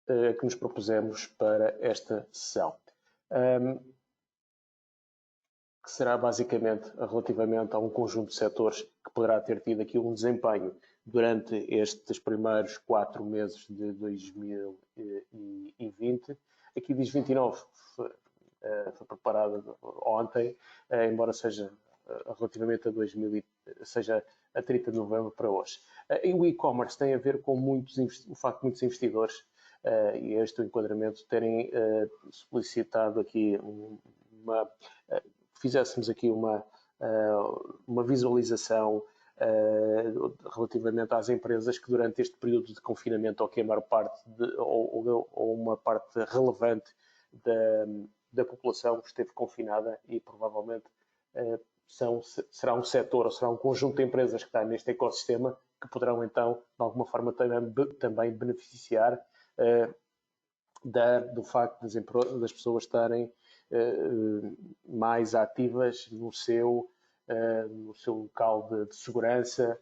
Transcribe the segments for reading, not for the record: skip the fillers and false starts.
que nos propusemos para esta sessão, que será basicamente relativamente a um conjunto de setores que poderá ter tido aqui um desempenho durante estes primeiros 4 meses de 2020. Aqui diz 29, foi preparada ontem, embora seja relativamente a 2000, seja a 30 de novembro para hoje. E o e-commerce tem a ver com o facto de muitos investidores e este enquadramento terem solicitado aqui fizéssemos aqui uma visualização relativamente às empresas que durante este período de confinamento, ou que a maior parte ou uma parte relevante da população esteve confinada e provavelmente será um setor ou será um conjunto de empresas que está neste ecossistema que poderão então, de alguma forma, também beneficiar do facto das pessoas estarem mais ativas no seu local de segurança,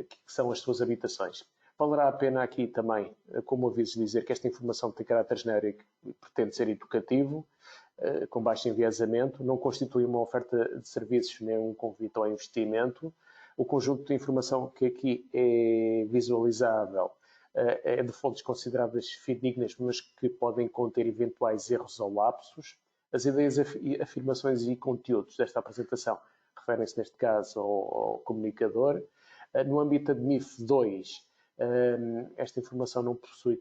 que são as suas habitações. Valerá a pena aqui também, como aviso, dizer que esta informação tem caráter genérico e pretende ser educativo, com baixo enviesamento, não constitui uma oferta de serviços nem um convite ao investimento. O conjunto de informação que aqui é visualizável é de fontes consideráveis fidedignas, mas que podem conter eventuais erros ou lapsos. As ideias, afirmações e conteúdos desta apresentação referem-se, neste caso, ao comunicador. No âmbito de MIF 2, esta informação não possui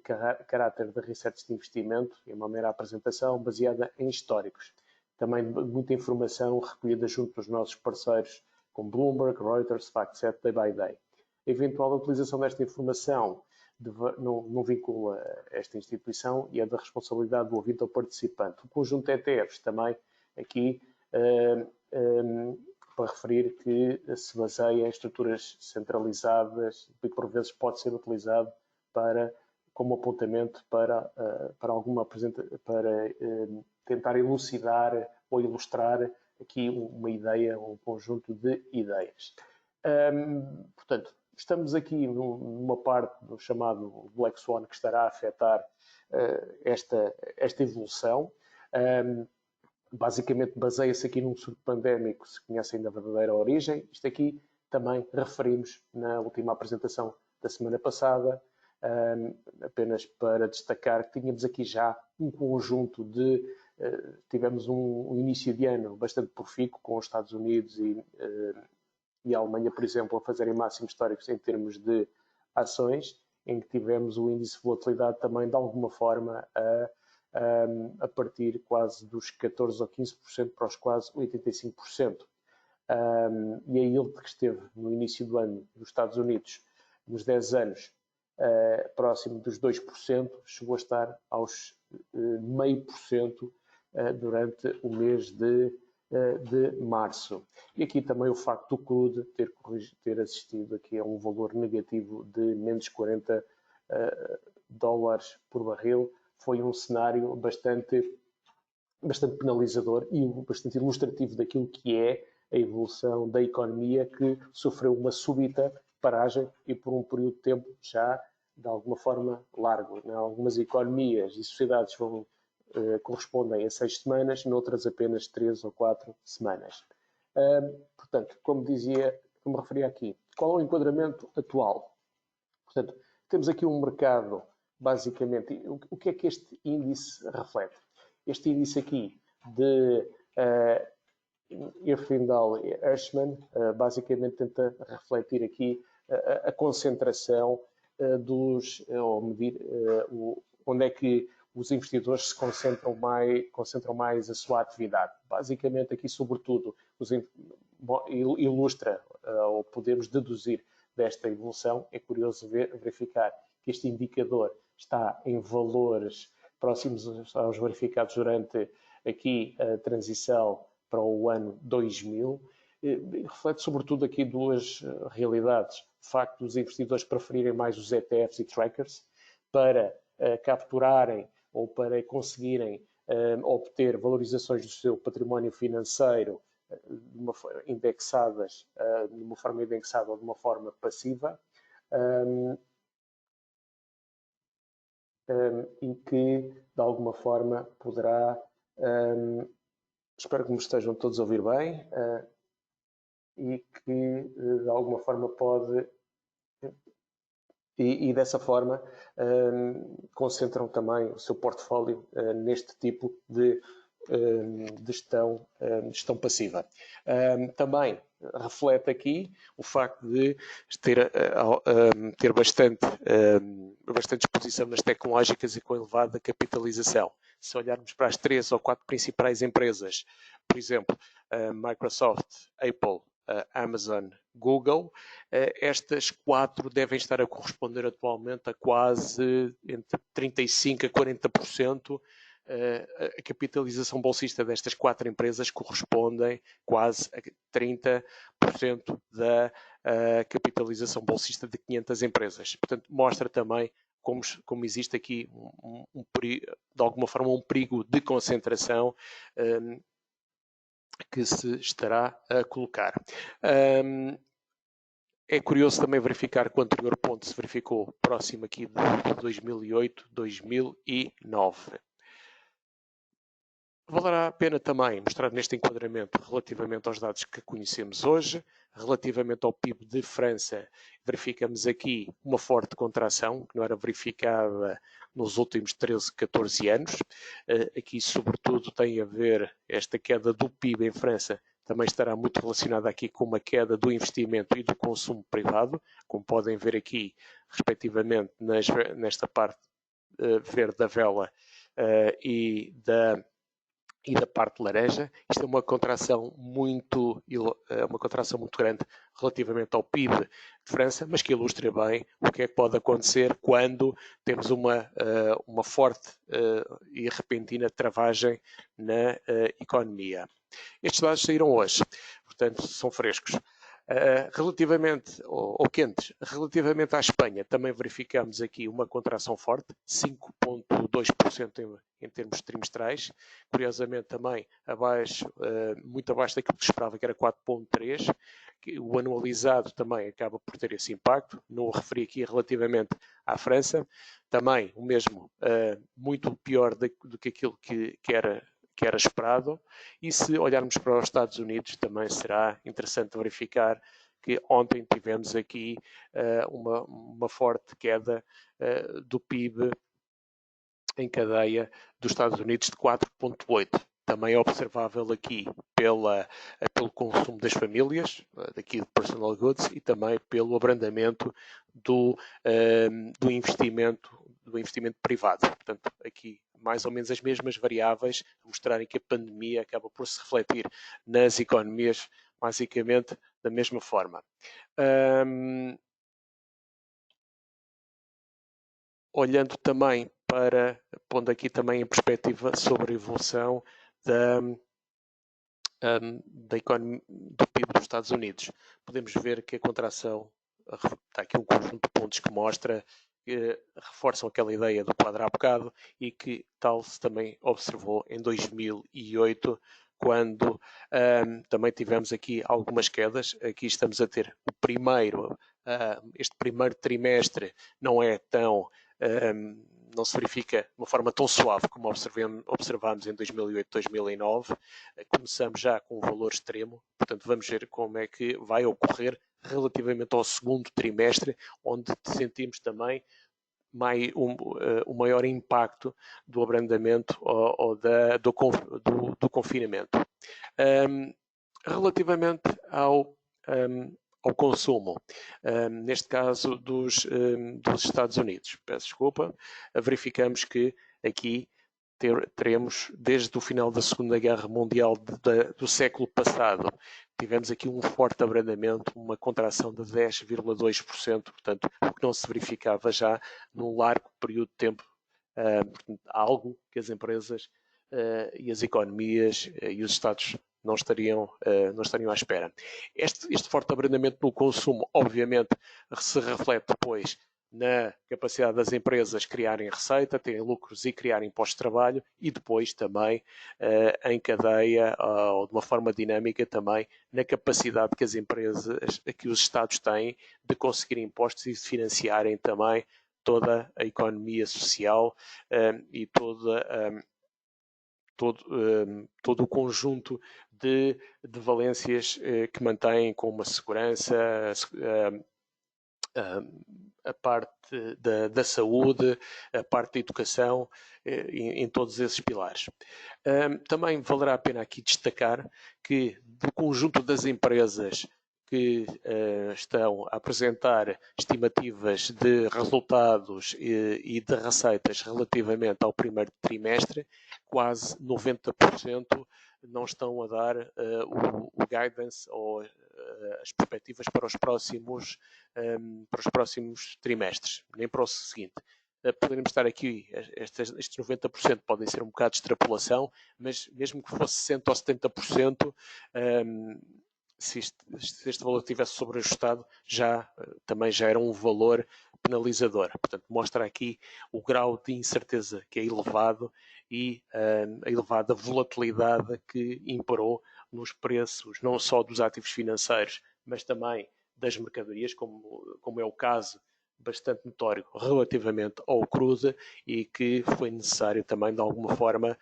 caráter de research de investimento, é uma mera apresentação baseada em históricos. Também muita informação recolhida junto dos nossos parceiros, como Bloomberg, Reuters, FactSet, Day by Day. A eventual utilização desta informação não vincula esta instituição e é da responsabilidade do ouvinte ou participante. O conjunto de ETFs também aqui para referir que se baseia em estruturas centralizadas e por vezes pode ser utilizado como apontamento para tentar elucidar ou ilustrar aqui uma ideia, um conjunto de ideias. Portanto, estamos aqui numa parte do chamado Black Swan que estará a afetar esta evolução. Basicamente baseia-se aqui num surto pandémico, se conhecem da verdadeira origem. Isto aqui também referimos na última apresentação da semana passada, apenas para destacar que tínhamos aqui já um conjunto tivemos um início de ano bastante profícuo, com os Estados Unidos e a Alemanha, por exemplo, a fazerem máximos históricos em termos de ações, em que tivemos o índice de volatilidade também, de alguma forma, a partir quase dos 14% ou 15% para os quase 85%. E a yield que esteve no início do ano dos Estados Unidos, nos 10 anos, próximo dos 2%, chegou a estar aos 0,5% durante o mês de março. E aqui também o facto do crude ter assistido aqui a um valor negativo de menos 40 dólares por barril foi um cenário bastante penalizador e bastante ilustrativo daquilo que é a evolução da economia, que sofreu uma súbita paragem e por um período de tempo já de alguma forma largo. Algumas economias e sociedades correspondem a 6 semanas, noutras apenas 3 ou 4 semanas. Portanto, como me referia aqui, qual é o enquadramento atual? Portanto, temos aqui um mercado, basicamente, o que é que este índice reflete? Este índice aqui de Irfindal e Hirschman basicamente tenta refletir aqui a concentração ou medir onde é que os investidores se concentram mais a sua atividade. Basicamente, aqui, sobretudo, ilustra, ou podemos deduzir desta evolução, é curioso verificar que este indicador está em valores próximos aos verificados durante aqui a transição para o ano 2000. Reflete, sobretudo, aqui duas realidades. O facto dos investidores preferirem mais os ETFs e trackers para capturarem ou para conseguirem obter valorizações do seu património financeiro de uma forma indexada ou de uma forma passiva. e que, de alguma forma, poderá... espero que me estejam todos a ouvir bem e que, de alguma forma, pode... E dessa forma concentram também o seu portfólio neste tipo de gestão passiva. Também reflete aqui o facto de ter bastante exposição nas tecnológicas e com elevada capitalização. Se olharmos para as 3 ou 4 principais empresas, por exemplo, Microsoft, Apple, Amazon, Google, estas 4 devem estar a corresponder atualmente a quase entre 35% a 40%. A capitalização bolsista destas 4 empresas correspondem quase a 30% da capitalização bolsista de 500 empresas. Portanto, mostra também como existe aqui, de alguma forma, um perigo de concentração que se estará a colocar. É curioso também verificar que o anterior ponto se verificou próximo aqui de 2008, 2009. Valerá a pena também mostrar neste enquadramento, relativamente aos dados que conhecemos hoje, relativamente ao PIB de França, verificamos aqui uma forte contração, que não era verificada nos últimos 13, 14 anos. Aqui, sobretudo, tem a ver esta queda do PIB em França, também estará muito relacionada aqui com uma queda do investimento e do consumo privado, como podem ver aqui, respectivamente, nesta parte verde da vela e da parte laranja. Isto é uma contração muito grande relativamente ao PIB de França, mas que ilustra bem o que é que pode acontecer quando temos uma forte e repentina travagem na economia. Estes dados saíram hoje, portanto são frescos. Relativamente, ou quentes, relativamente à Espanha, também verificamos aqui uma contração forte, 5,2% em termos trimestrais, curiosamente também muito abaixo daquilo que se esperava, que era 4,3%, o anualizado também acaba por ter esse impacto, não o referi aqui relativamente à França, também o mesmo, muito pior do que aquilo que era esperado, e se olharmos para os Estados Unidos também será interessante verificar que ontem tivemos aqui uma forte queda do PIB em cadeia dos Estados Unidos de 4,8%. Também é observável aqui pelo consumo das famílias, daqui de personal goods, e também pelo abrandamento do investimento privado. Portanto, aqui mais ou menos as mesmas variáveis, mostrarem que a pandemia acaba por se refletir nas economias, basicamente da mesma forma. Olhando também pondo aqui também em perspectiva sobre a evolução da economia, do PIB dos Estados Unidos, podemos ver que a contração, está aqui um conjunto de pontos que mostra, reforçam aquela ideia do quadro há bocado, e que tal se também observou em 2008, quando também tivemos aqui algumas quedas. Aqui estamos a ter este primeiro trimestre não é tão... não se verifica de uma forma tão suave como observámos em 2008, 2009. Começamos já com um valor extremo, portanto vamos ver como é que vai ocorrer relativamente ao segundo trimestre, onde sentimos também o maior impacto do abrandamento ou do confinamento. Relativamente ao consumo, neste caso dos Estados Unidos, peço desculpa, verificamos que aqui teremos, desde o final da Segunda Guerra Mundial do século passado, tivemos aqui um forte abrandamento, uma contração de 10,2%, portanto, o que não se verificava já num largo período de tempo, portanto, algo que as empresas e as economias e os Estados não estariam à espera. Este forte abrandamento no consumo, obviamente, se reflete depois na capacidade das empresas criarem receita, terem lucros e criarem postos de trabalho, e depois também em cadeia ou de uma forma dinâmica também na capacidade que as empresas, que os Estados têm de conseguir impostos e de financiarem também toda a economia social e todo o conjunto de valências que mantêm, como a segurança, a parte da saúde, a parte da educação, em todos esses pilares. Também valerá a pena aqui destacar que do conjunto das empresas que estão a apresentar estimativas de resultados e de receitas relativamente ao primeiro trimestre, quase 90% não estão a dar o guidance ou as perspectivas para os próximos trimestres, nem para o seguinte. Poderíamos estar aqui, estes 90% podem ser um bocado de extrapolação, mas mesmo que fosse 60% ou 70%, se este valor tivesse sobreajustado, também já era um valor penalizador. Portanto, mostra aqui o grau de incerteza que é elevado e a elevada volatilidade que imperou nos preços, não só dos ativos financeiros, mas também das mercadorias, como é o caso bastante notório relativamente ao cruze, e que foi necessário também, de alguma forma,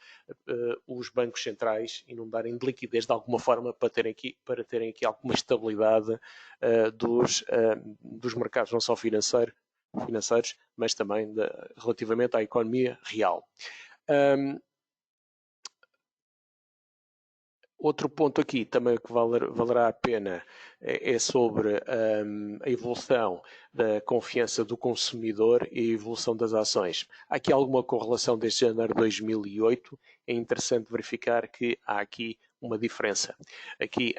os bancos centrais inundarem de liquidez de alguma forma para terem aqui alguma estabilidade dos mercados, não só financeiros, mas também relativamente à economia real. Outro ponto aqui também que valerá a pena é sobre a evolução da confiança do consumidor e a evolução das ações. Há aqui alguma correlação desde janeiro de 2008, é interessante verificar que há aqui uma diferença. Aqui,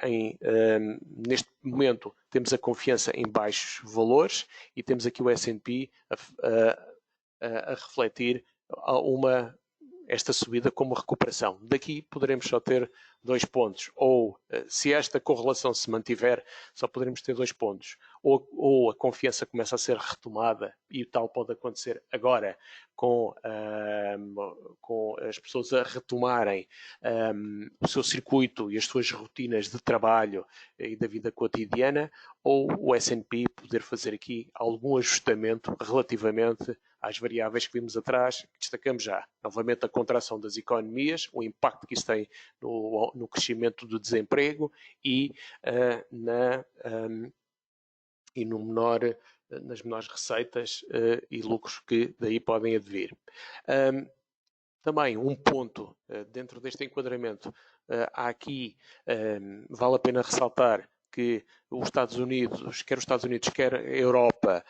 neste momento, temos a confiança em baixos valores e temos aqui o S&P a refletir esta subida como recuperação. Daqui poderemos só ter 2 pontos. Ou, se esta correlação se mantiver, só poderemos ter 2 pontos. Ou a confiança começa a ser retomada, e tal pode acontecer agora, com as pessoas a retomarem o seu circuito e as suas rotinas de trabalho e da vida cotidiana, ou o S&P poder fazer aqui algum ajustamento relativamente às variáveis que vimos atrás, que destacamos já. Novamente, a contração das economias, o impacto que isso tem no crescimento do desemprego e nas menores receitas e lucros que daí podem advir. Também um ponto dentro deste enquadramento, há aqui, vale a pena ressaltar que os Estados Unidos, quer a Europa,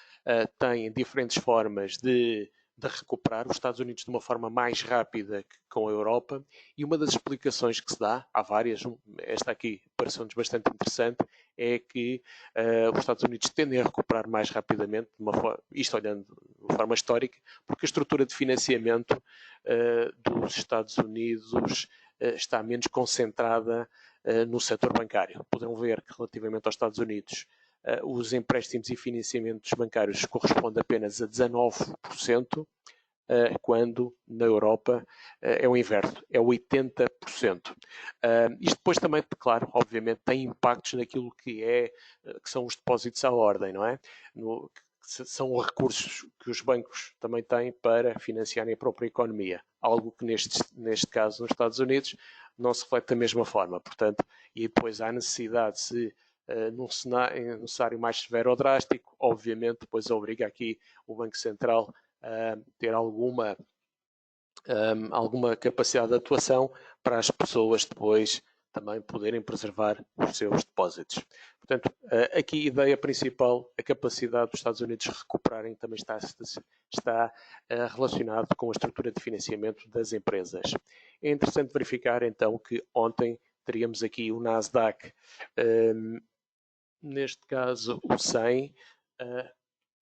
têm diferentes formas de recuperar. Os Estados Unidos de uma forma mais rápida que com a Europa, e uma das explicações que se dá, há várias, esta aqui pareceu-nos bastante interessante, é que os Estados Unidos tendem a recuperar mais rapidamente, isto olhando de forma histórica, porque a estrutura de financiamento dos Estados Unidos está menos concentrada no setor bancário. Poderão ver que, relativamente aos Estados Unidos, os empréstimos e financiamentos bancários correspondem apenas a 19%, quando na Europa é o inverso, é 80%. Isto depois também, claro, obviamente, tem impactos naquilo que são os depósitos à ordem, não é? São recursos que os bancos também têm para financiarem a própria economia. Algo que neste caso, nos Estados Unidos, não se reflete da mesma forma. Portanto, e depois há necessidade, se num cenário mais severo ou drástico, obviamente, depois obriga aqui o Banco Central a ter alguma capacidade de atuação para as pessoas depois também poderem preservar os seus depósitos. Portanto, aqui a ideia principal, a capacidade dos Estados Unidos de recuperarem, também está relacionado com a estrutura de financiamento das empresas. É interessante verificar, então, que ontem teríamos aqui o Nasdaq, neste caso o 100,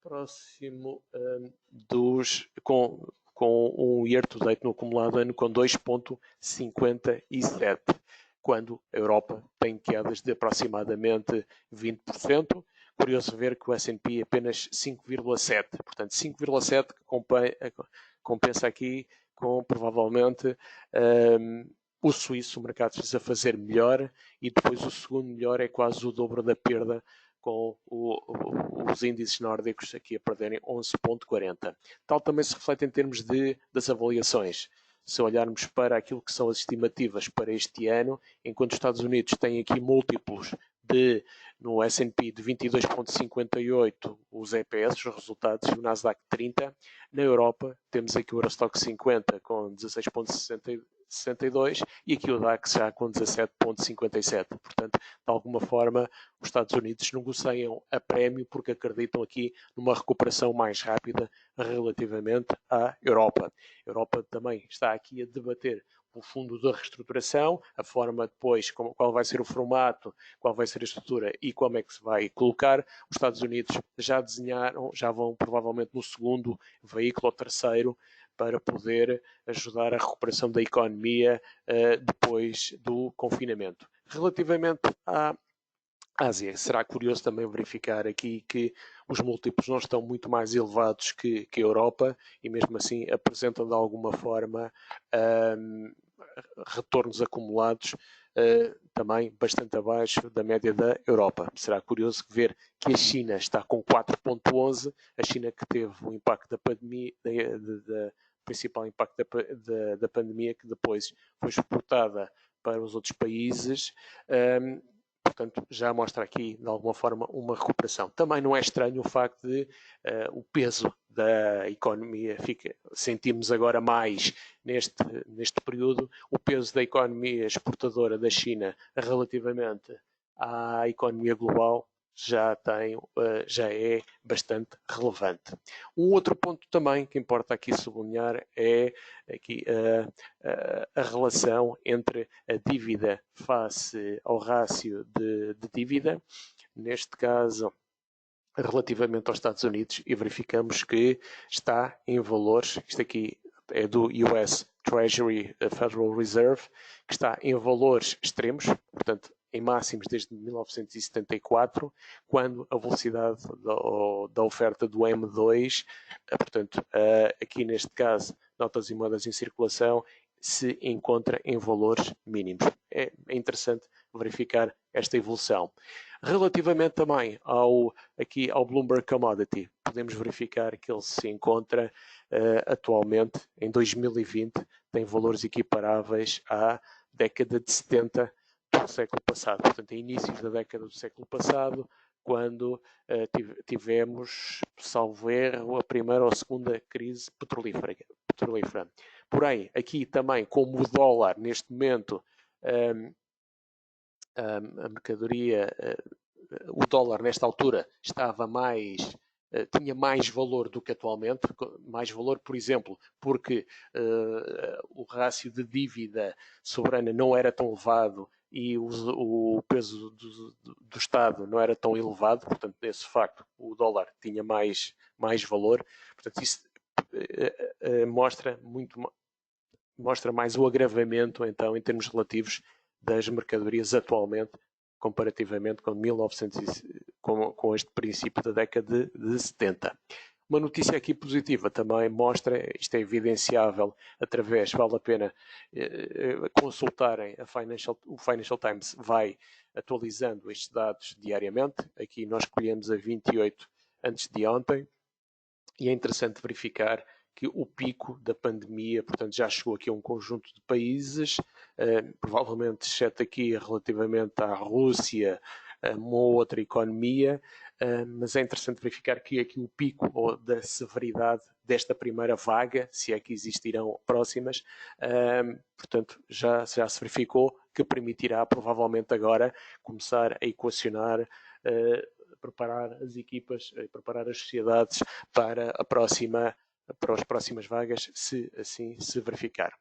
próximo com um year to date no acumulado ano com 2,57, quando a Europa tem quedas de aproximadamente 20%. Curioso ver que o S&P é apenas 5,7%. Portanto, 5,7% que compensa aqui com, provavelmente, o suíço, o mercado precisa fazer melhor, e depois o segundo melhor é quase o dobro da perda com os índices nórdicos aqui a perderem 11,40. Tal também se reflete em termos das avaliações. Se olharmos para aquilo que são as estimativas para este ano, enquanto os Estados Unidos têm aqui múltiplos no S&P de 22,58 os EPS, os resultados, e o Nasdaq 30. Na Europa temos aqui o Eurostoxx 50 com 16,62 e aqui o DAX já com 17,57. Portanto, de alguma forma, os Estados Unidos negociam a prémio porque acreditam aqui numa recuperação mais rápida relativamente à Europa. A Europa também está aqui a debater o fundo da reestruturação, a forma depois, qual vai ser o formato, qual vai ser a estrutura e como é que se vai colocar. Os Estados Unidos já desenharam, já vão provavelmente no segundo veículo ou terceiro para poder ajudar a recuperação da economia depois do confinamento. Relativamente à Ásia, será curioso também verificar aqui que os múltiplos não estão muito mais elevados que a Europa e mesmo assim apresentam de alguma forma retornos acumulados também bastante abaixo da média da Europa. Será curioso ver que a China está com 4,11, a China que teve o impacto da pandemia, principal impacto da pandemia, que depois foi exportada para os outros países. Portanto, já mostra aqui, de alguma forma, uma recuperação. Também não é estranho o facto de o peso da economia sentimos agora mais neste período, o peso da economia exportadora da China relativamente à economia global já é bastante relevante. Um outro ponto também que importa aqui sublinhar é aqui a relação entre a dívida face ao rácio de dívida, neste caso relativamente aos Estados Unidos, e verificamos que está em valores, isto aqui é do US Treasury Federal Reserve, que está em valores extremos, portanto em máximos desde 1974, quando a velocidade da oferta do M2, portanto, aqui neste caso, notas e moedas em circulação, se encontra em valores mínimos. É interessante verificar esta evolução. Relativamente também ao Bloomberg Commodity, podemos verificar que ele se encontra atualmente, em 2020, tem valores equiparáveis à década de 70 do século passado. Portanto, em inícios da década do século passado, quando tivemos, salvo erro, a primeira ou a segunda crise petrolífera. Porém, aqui também, como o dólar, neste momento, a mercadoria, o dólar nesta altura tinha mais valor do que atualmente, mais valor, por exemplo, porque o rácio de dívida soberana não era tão elevado e o peso do Estado não era tão elevado, portanto, nesse facto, o dólar tinha mais valor. Portanto, isso mostra mais o agravamento, então, em termos relativos das mercadorias atualmente, comparativamente com 1900, com este princípio da década de 70. Uma notícia aqui positiva também mostra, isto é evidenciável através, vale a pena consultarem o Financial Times, vai atualizando estes dados diariamente. Aqui nós escolhemos a 28 antes de ontem e é interessante verificar que o pico da pandemia, portanto, já chegou aqui a um conjunto de países, provavelmente exceto aqui relativamente à Rússia, uma outra economia, mas é interessante verificar que aqui o pico da severidade desta primeira vaga, se é que existirão próximas, portanto, já se verificou que permitirá provavelmente agora começar a equacionar preparar as equipas, preparar as sociedades para as próximas vagas, se assim se verificar.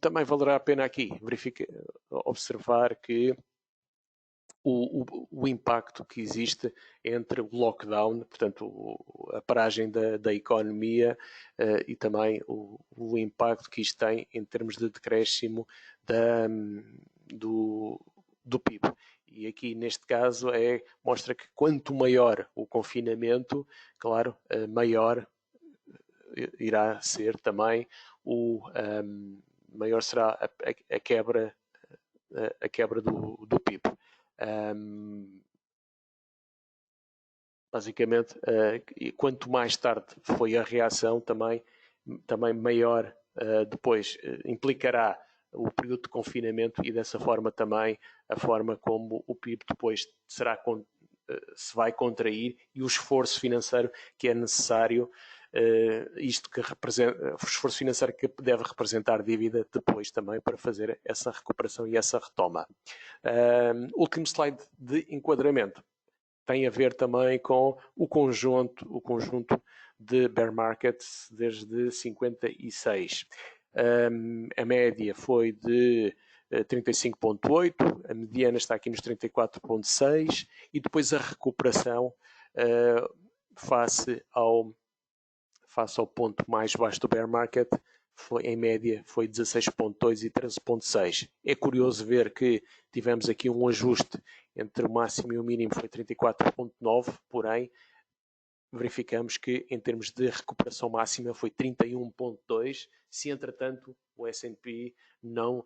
Também valerá a pena aqui observar que o impacto que existe entre o lockdown, portanto, a paragem da economia e também o impacto que isto tem em termos de decréscimo do PIB. E aqui, neste caso, mostra que quanto maior o confinamento, claro, maior irá ser também maior será a quebra do PIB. basicamente, quanto mais tarde foi a reação, também maior depois implicará o período de confinamento e dessa forma também a forma como o PIB depois se vai contrair e o esforço financeiro que é necessário, o esforço financeiro que deve representar dívida depois também para fazer essa recuperação e essa retoma. Último slide de enquadramento. Tem a ver também com o conjunto de bear markets desde 56. A média foi de 35,8, a mediana está aqui nos 34,6 e depois a recuperação face ao ponto mais baixo do bear market, em média foi 16,2 e 13,6. É curioso ver que tivemos aqui um ajuste entre o máximo e o mínimo, foi 34,9, porém verificamos que em termos de recuperação máxima foi 31,2, se entretanto o S&P não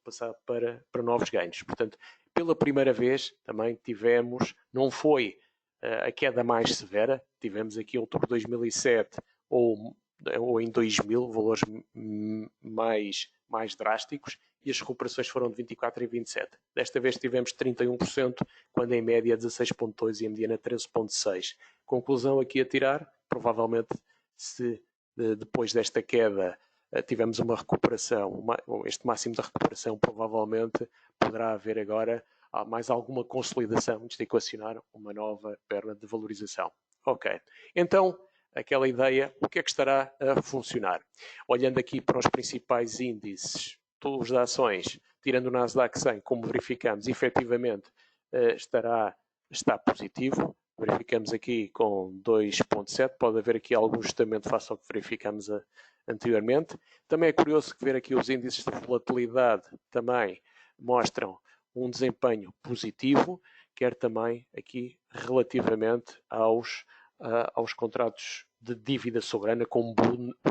passar para novos ganhos. Portanto, pela primeira vez também tivemos, não foi a queda mais severa, tivemos aqui em outubro de 2007 ou em 2000, valores mais drásticos, e as recuperações foram de 24% e 27%. Desta vez tivemos 31%, quando em média 16,2% e em mediana 13,6%. Conclusão aqui a tirar, provavelmente se depois desta queda tivemos uma recuperação, este máximo de recuperação, provavelmente poderá haver agora mais alguma consolidação antes de equacionar uma nova perna de valorização. Ok, então aquela ideia, o que é que estará a funcionar? Olhando aqui para os principais índices, todos de ações, tirando o Nasdaq 100, como verificamos, efetivamente está positivo. Verificamos aqui com 2,7, pode haver aqui algum ajustamento face ao que verificamos anteriormente. Também é curioso ver aqui os índices de volatilidade também mostram um desempenho positivo, quer também aqui relativamente aos contratos de dívida soberana, como o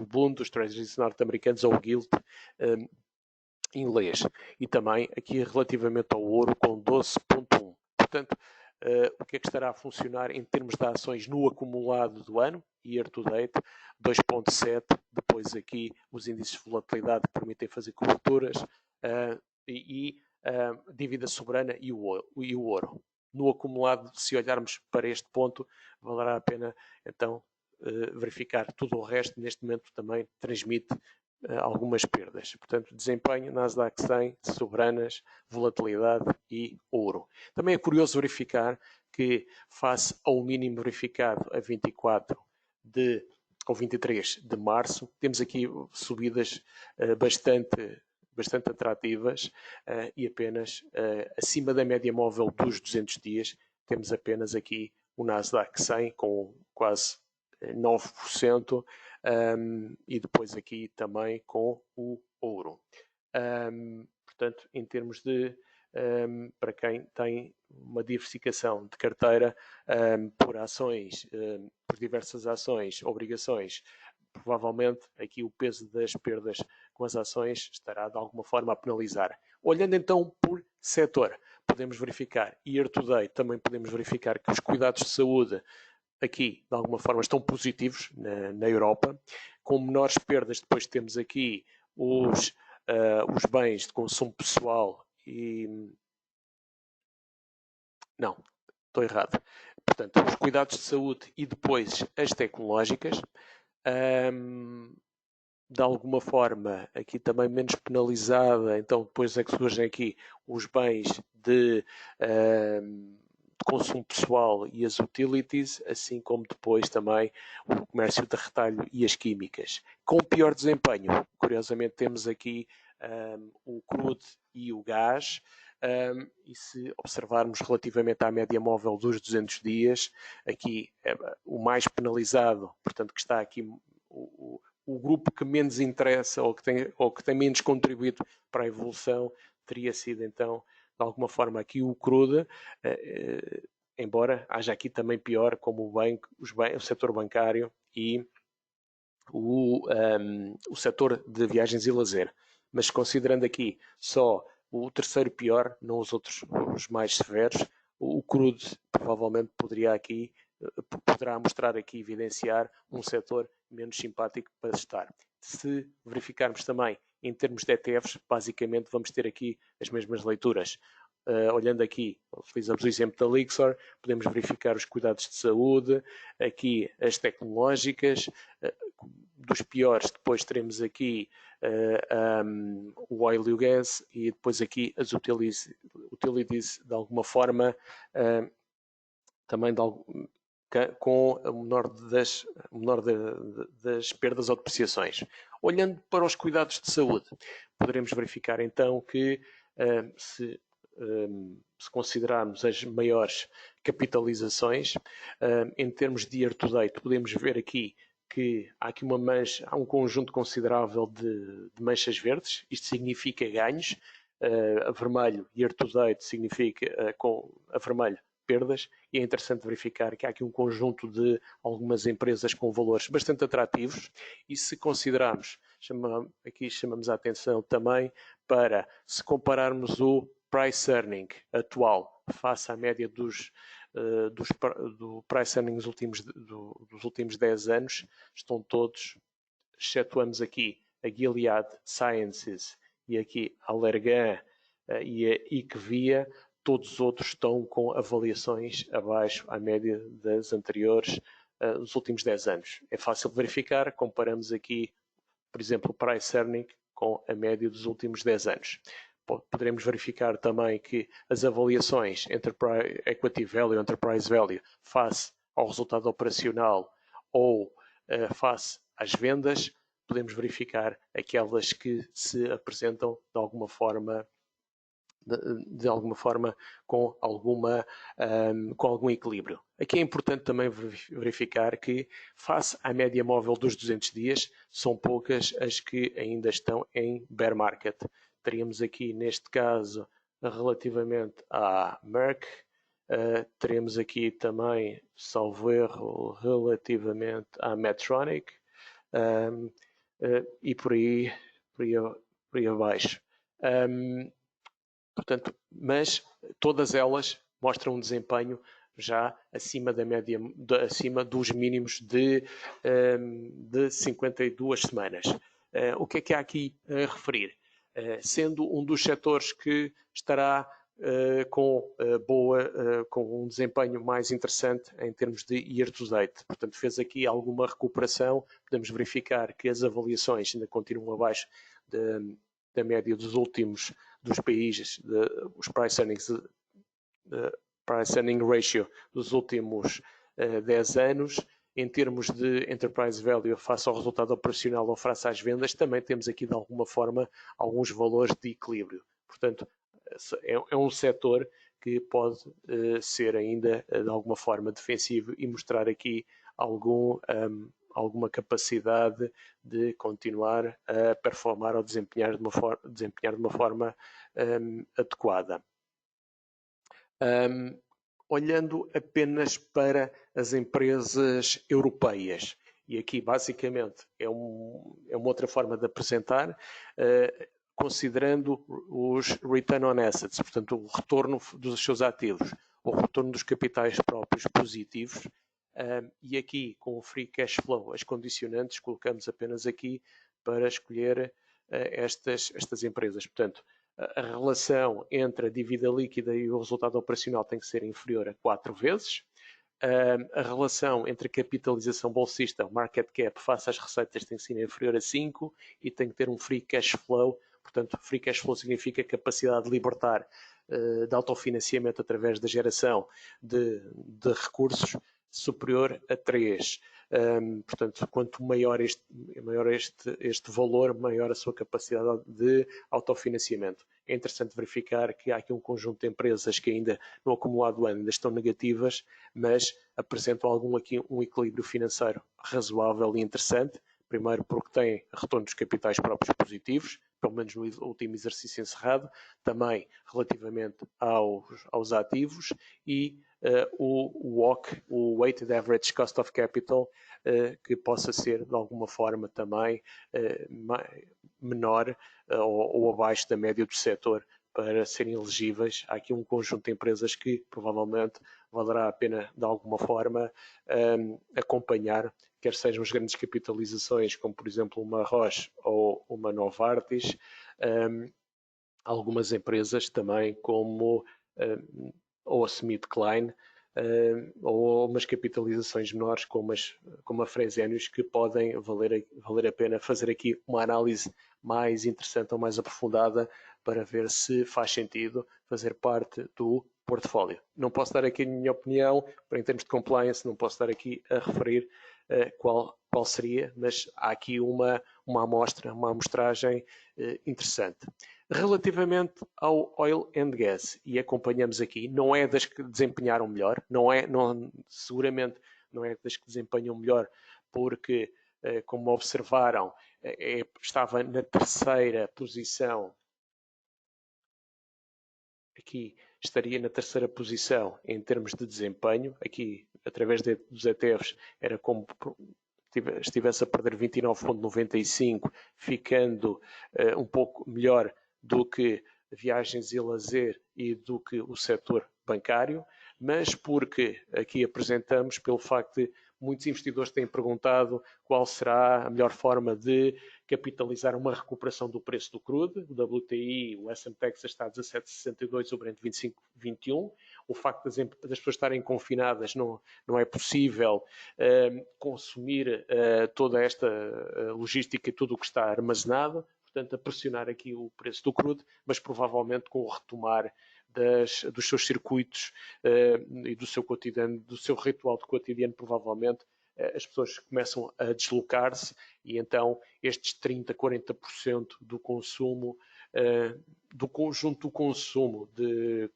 Bund dos Treasuries norte-americanos ou o Gilt inglês. E também aqui relativamente ao ouro com 12,1. Portanto, o que é que estará a funcionar em termos de ações no acumulado do ano, year to date, 2,7. Depois aqui os índices de volatilidade permitem fazer coberturas dívida soberana e o ouro. No acumulado, se olharmos para este ponto, valerá a pena então verificar tudo o resto. Neste momento também transmite algumas perdas. Portanto, desempenho, Nasdaq 100, soberanas, volatilidade e ouro. Também é curioso verificar que, face ao mínimo verificado a 23 de março, temos aqui subidas bastante atrativas e apenas acima da média móvel dos 200 dias, temos apenas aqui o Nasdaq 100 com quase 9%, e depois aqui também com o ouro. Portanto, em termos de, para quem tem uma diversificação de carteira por ações, por diversas ações, obrigações, provavelmente aqui o peso das perdas com as ações estará de alguma forma a penalizar. Olhando então por setor, podemos verificar, year to date, também podemos verificar que os cuidados de saúde aqui, de alguma forma, estão positivos na Europa, com menores perdas. Depois temos aqui os bens de consumo pessoal e... Não, estou errado. Portanto, os cuidados de saúde e depois as tecnológicas. De alguma forma, aqui também menos penalizada, então depois é que surgem aqui os bens de consumo pessoal e as utilities, assim como depois também o comércio de retalho e as químicas. Com pior desempenho, curiosamente temos aqui o crude e o gás, e se observarmos relativamente à média móvel dos 200 dias, aqui o mais penalizado, portanto que está aqui o grupo que menos interessa ou que tem menos contribuído para a evolução, teria sido então de alguma forma aqui o crude, embora haja aqui também pior, como o setor bancário e o setor de viagens e lazer. Mas considerando aqui só o terceiro pior, não os outros, os mais severos, o crude provavelmente poderá mostrar aqui, evidenciar um setor menos simpático para estar. Se verificarmos também em termos de ETFs, basicamente vamos ter aqui as mesmas leituras. Olhando aqui, utilizamos o exemplo da Lixor, podemos verificar os cuidados de saúde, aqui as tecnológicas, dos piores depois teremos aqui o oil e o gas e depois aqui as utilities de alguma forma também com o menor das perdas ou depreciações. Olhando para os cuidados de saúde, poderemos verificar então que se considerarmos as maiores capitalizações, em termos de year to date, podemos ver aqui que há aqui há um conjunto considerável de manchas verdes, isto significa ganhos, a vermelho, year to date, significa a vermelho, perdas, e é interessante verificar que há aqui um conjunto de algumas empresas com valores bastante atrativos, e se considerarmos, aqui chamamos a atenção também para, se compararmos o price earning atual face à média do price earning dos últimos 10 anos, estão todos, excetuamos aqui a Gilead Sciences e aqui a Allergan e a IQVIA, todos os outros estão com avaliações abaixo à média das anteriores dos últimos 10 anos. É fácil de verificar, comparamos aqui, por exemplo, o price earning com a média dos últimos 10 anos. Poderemos verificar também que as avaliações Enterprise Equity Value e Enterprise Value face ao resultado operacional ou face às vendas, podemos verificar aquelas que se apresentam de alguma forma com algum equilíbrio. Aqui é importante também verificar que, face à média móvel dos 200 dias, são poucas as que ainda estão em bear market. Teríamos aqui, neste caso, relativamente à Merck, teremos aqui também, salvo erro, relativamente à Medtronic, e por aí abaixo. Portanto, mas todas elas mostram um desempenho já acima da média, acima dos mínimos de 52 semanas. O que há aqui a referir? Sendo um dos setores que estará com um desempenho mais interessante em termos de year to date. Portanto, fez aqui alguma recuperação. Podemos verificar que as avaliações ainda continuam abaixo da média dos países, os price earning ratio dos últimos 10 anos. Em termos de enterprise value face ao resultado operacional ou face às vendas, também temos aqui de alguma forma alguns valores de equilíbrio. Portanto, é um setor que pode ser ainda de alguma forma defensivo e mostrar aqui alguma capacidade de continuar a performar ou desempenhar de uma forma adequada. Olhando apenas para as empresas europeias, e aqui basicamente é uma outra forma de apresentar, considerando os return on assets, portanto o retorno dos seus ativos, o retorno dos capitais próprios positivos, e aqui com o free cash flow, as condicionantes, colocamos apenas aqui para escolher estas empresas. Portanto, a relação entre a dívida líquida e o resultado operacional tem que ser inferior a 4 vezes. A relação entre a capitalização bolsista, o market cap, face às receitas tem que ser inferior a 5 e tem que ter um free cash flow. Portanto, free cash flow significa capacidade de libertar de autofinanciamento através da geração de recursos superior a 3. Portanto, quanto maior este valor, maior a sua capacidade de autofinanciamento. É interessante verificar que há aqui um conjunto de empresas que ainda no acumulado do ano ainda estão negativas, mas apresentam um equilíbrio financeiro razoável e interessante. Primeiro porque têm retorno dos capitais próprios positivos, pelo menos no último exercício encerrado, também relativamente aos ativos, e o WACC, o Weighted Average Cost of Capital, que possa ser de alguma forma também menor ou abaixo da média do setor para serem elegíveis. Há aqui um conjunto de empresas que provavelmente valerá a pena, de alguma forma, acompanhar, quer sejam as grandes capitalizações, como por exemplo uma Roche ou uma Novartis, algumas empresas também como ou a SmithKline, ou umas capitalizações menores como a Fresenius, que podem valer a pena fazer aqui uma análise mais interessante ou mais aprofundada para ver se faz sentido fazer parte do portfólio. Não posso dar aqui a minha opinião, em termos de compliance, não posso estar aqui a referir qual seria, mas há aqui uma amostra, uma amostragem interessante. Relativamente ao oil and gas, e acompanhamos aqui, não é das que desempenharam melhor, seguramente não é das que desempenham melhor, porque, como observaram, estava na terceira posição, aqui estaria na terceira posição em termos de desempenho, aqui através dos ETFs era como estivesse a perder 29,95, ficando um pouco melhor do que viagens e lazer e do que o setor bancário, mas porque aqui apresentamos pelo facto de muitos investidores têm perguntado qual será a melhor forma de capitalizar uma recuperação do preço do crude. O WTI, o S&P Texas está a 17,62, o Brent 25,21. O facto das pessoas estarem confinadas não é possível consumir toda esta logística e tudo o que está armazenado, portanto, a pressionar aqui o preço do crude, mas provavelmente com o retomar dos seus circuitos e do seu cotidiano, do seu ritual de cotidiano, provavelmente as pessoas começam a deslocar-se e então estes 30%, 40% do consumo, do conjunto do consumo de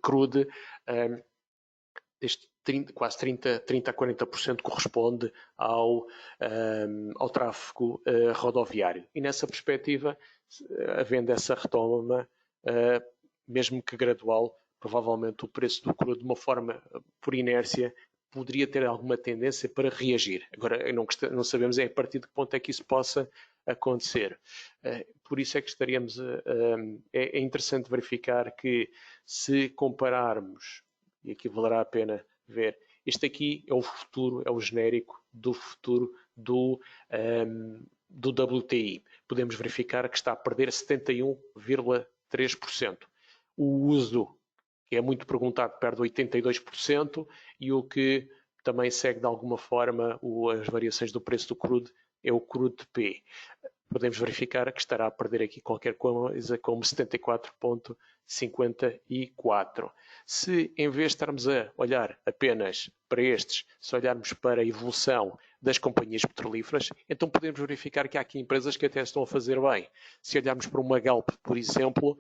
crude, quase 30 a 40% corresponde ao tráfego rodoviário. E nessa perspectiva, havendo essa retoma, mesmo que gradual, provavelmente o preço do crudo, de uma forma por inércia, poderia ter alguma tendência para reagir. Agora, não sabemos a partir de que ponto é que isso possa acontecer. Por isso é que estaríamos... é interessante verificar que, se compararmos, e aqui valerá a pena ver, este aqui é o futuro, é o genérico do futuro do WTI. Podemos verificar que está a perder 71,3%. O uso, que é muito perguntado, perde 82%, e o que também segue de alguma forma as variações do preço do crude é o crude P. Podemos verificar que estará a perder aqui qualquer coisa como 74,54. Se, em vez de estarmos a olhar apenas para estes, se olharmos para a evolução das companhias petrolíferas, então podemos verificar que há aqui empresas que até estão a fazer bem. Se olharmos para uma Galp, por exemplo,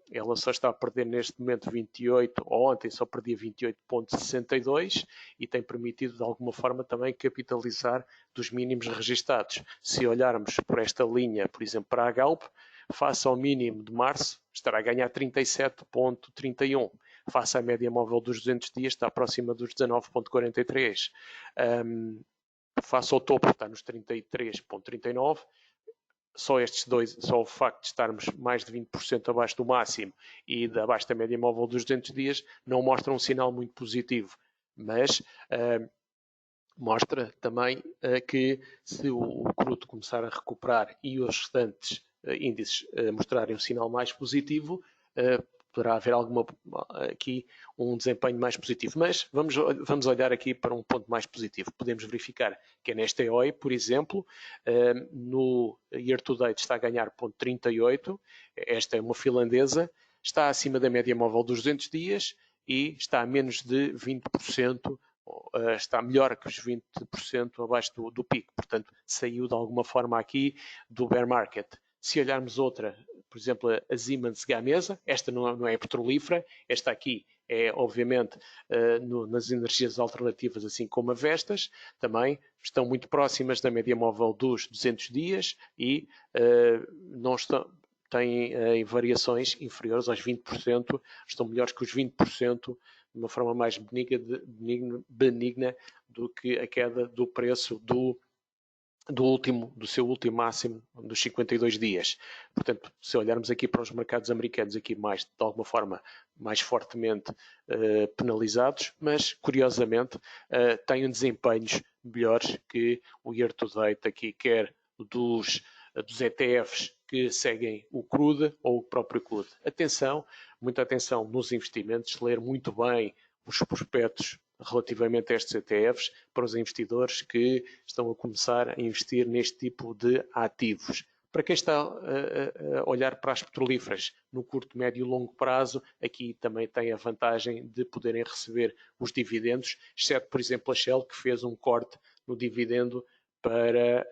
ela só está a perder neste momento 28, ou ontem só perdia 28,62 e tem permitido de alguma forma também capitalizar dos mínimos registados. Se olharmos por esta linha, por exemplo, para a Galp, face ao mínimo de março, estará a ganhar 37,31. Face à média móvel dos 200 dias, está próxima dos 19,43. Face ao topo, está nos 33,39. Só estes dois, só o facto de estarmos mais de 20% abaixo do máximo e abaixo da média móvel dos 200 dias, não mostra um sinal muito positivo. Mas mostra também que, se o crudo começar a recuperar e os restantes índices mostrarem um sinal mais positivo, poderá haver aqui um desempenho mais positivo. Mas vamos olhar aqui para um ponto mais positivo. Podemos verificar que nesta EOI, por exemplo, no year to date está a ganhar 0,38. Esta é uma finlandesa, está acima da média móvel dos 200 dias e está a menos de 20%, está melhor que os 20% abaixo do pico. Portanto, saiu de alguma forma aqui do bear market. Se olharmos outra, por exemplo, a Siemens Gamesa, esta não é petrolífera, esta aqui é, obviamente, nas energias alternativas, assim como a Vestas, também estão muito próximas da média móvel dos 200 dias e não estão, têm variações inferiores aos 20%, estão melhores que os 20%, de uma forma mais benigna do que a queda do preço do do seu último máximo dos 52 dias. Portanto, se olharmos aqui para os mercados americanos, aqui mais, de alguma forma, mais fortemente penalizados, mas, curiosamente, têm desempenhos melhores que o year-to-date aqui, quer dos ETFs que seguem o crude ou o próprio crude. Atenção, muita atenção nos investimentos, ler muito bem os prospectos relativamente a estes ETFs para os investidores que estão a começar a investir neste tipo de ativos. Para quem está a olhar para as petrolíferas no curto, médio e longo prazo, aqui também tem a vantagem de poderem receber os dividendos, exceto, por exemplo, a Shell, que fez um corte no dividendo para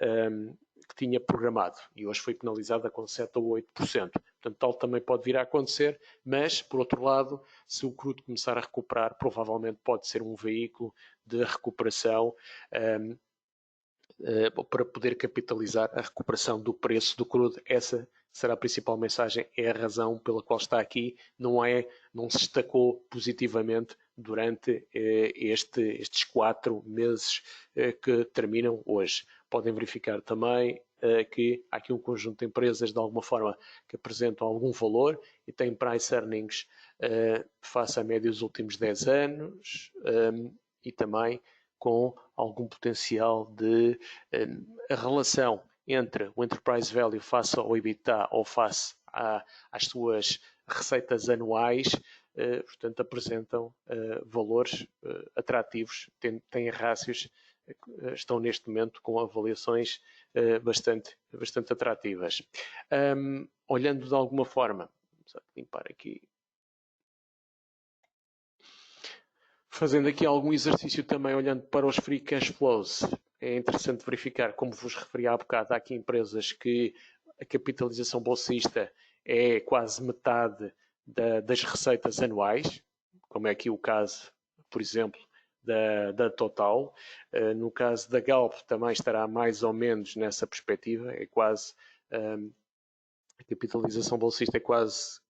que tinha programado e hoje foi penalizada com 7 ou 8%. Portanto, tal também pode vir a acontecer, mas, por outro lado, se o crudo começar a recuperar, provavelmente pode ser um veículo de recuperação para poder capitalizar a recuperação do preço do crudo. Essa será a principal mensagem, é a razão pela qual está aqui, não se destacou positivamente durante estes 4 meses que terminam hoje. Podem verificar também que há aqui um conjunto de empresas, de alguma forma, que apresentam algum valor e têm price earnings face à média dos últimos 10 anos e também com algum potencial de a relação entre o enterprise value face ao EBITDA ou face às suas receitas anuais, portanto, apresentam valores atrativos, têm rácios, estão neste momento com avaliações bastante atrativas. Olhando de alguma forma, vou limpar aqui, fazendo aqui algum exercício também olhando para os free cash flows, é interessante verificar, como vos referi há bocado, há aqui empresas que a capitalização bolsista é quase metade das receitas anuais, como é aqui o caso, por exemplo, da Total. No caso da Galp também estará mais ou menos nessa perspectiva, é quase, a capitalização bolsista é quase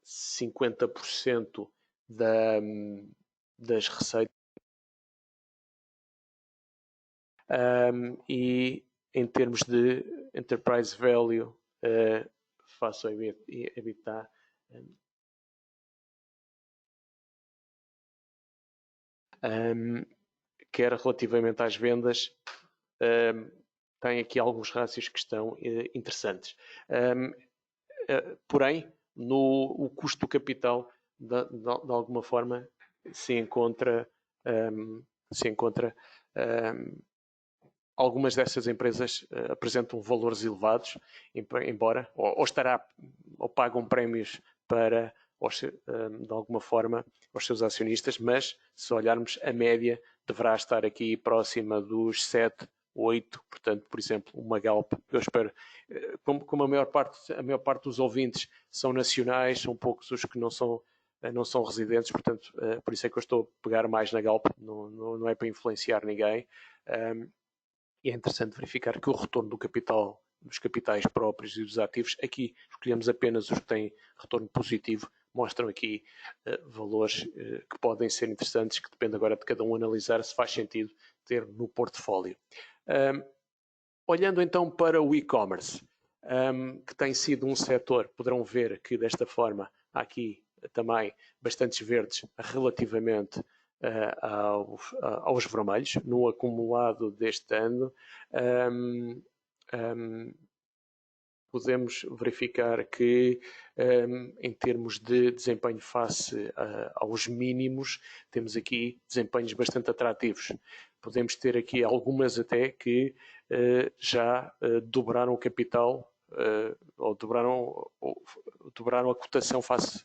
50% das receitas. E em termos de enterprise value face ao EBITDA, quer relativamente às vendas, tem aqui alguns rácios que estão interessantes. Porém, o custo do capital, de alguma forma, se encontra algumas dessas empresas apresentam valores elevados, embora, ou pagam prémios para, de alguma forma, aos seus acionistas, mas se olharmos a média, deverá estar aqui próxima dos 7, 8, portanto, por exemplo, uma Galp, eu espero, como a maior parte dos ouvintes são nacionais, são poucos os que não são residentes, portanto, por isso é que eu estou a pegar mais na Galp, não é para influenciar ninguém. E é interessante verificar que o retorno do capital, dos capitais próprios e dos ativos, aqui escolhemos apenas os que têm retorno positivo, mostram aqui valores que podem ser interessantes, que depende agora de cada um analisar se faz sentido ter no portfólio. Olhando então para o e-commerce, que tem sido um setor, poderão ver que desta forma há aqui também bastantes verdes relativamente aos vermelhos, no acumulado deste ano. Podemos verificar que, em termos de desempenho face aos mínimos, temos aqui desempenhos bastante atrativos. Podemos ter aqui algumas até que já dobraram o capital ou dobraram a cotação face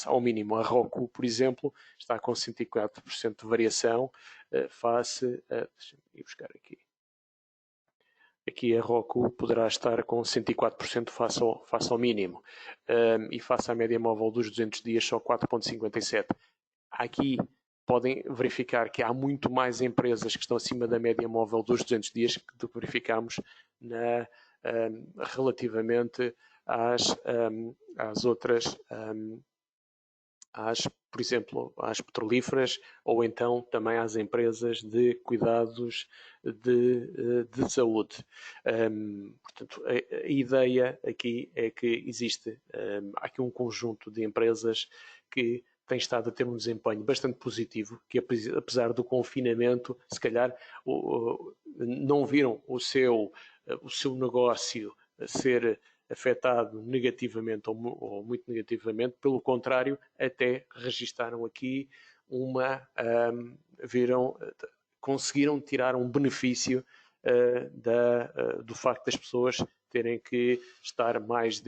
ao mínimo. A Roku, por exemplo, está com 104% de variação face a... Deixa-me ir buscar aqui. Aqui a Roku poderá estar com 104% face ao mínimo e face à média móvel dos 200 dias só 4,57%. Aqui podem verificar que há muito mais empresas que estão acima da média móvel dos 200 dias do que verificamos relativamente às outras por exemplo, às petrolíferas ou então também às empresas de cuidados de saúde. Portanto, a ideia aqui é que existe há aqui um conjunto de empresas que tem estado a ter um desempenho bastante positivo, que apesar do confinamento, se calhar não viram o seu negócio ser afetado negativamente ou muito negativamente, pelo contrário, até registaram aqui conseguiram tirar um benefício do facto das pessoas terem que estar mais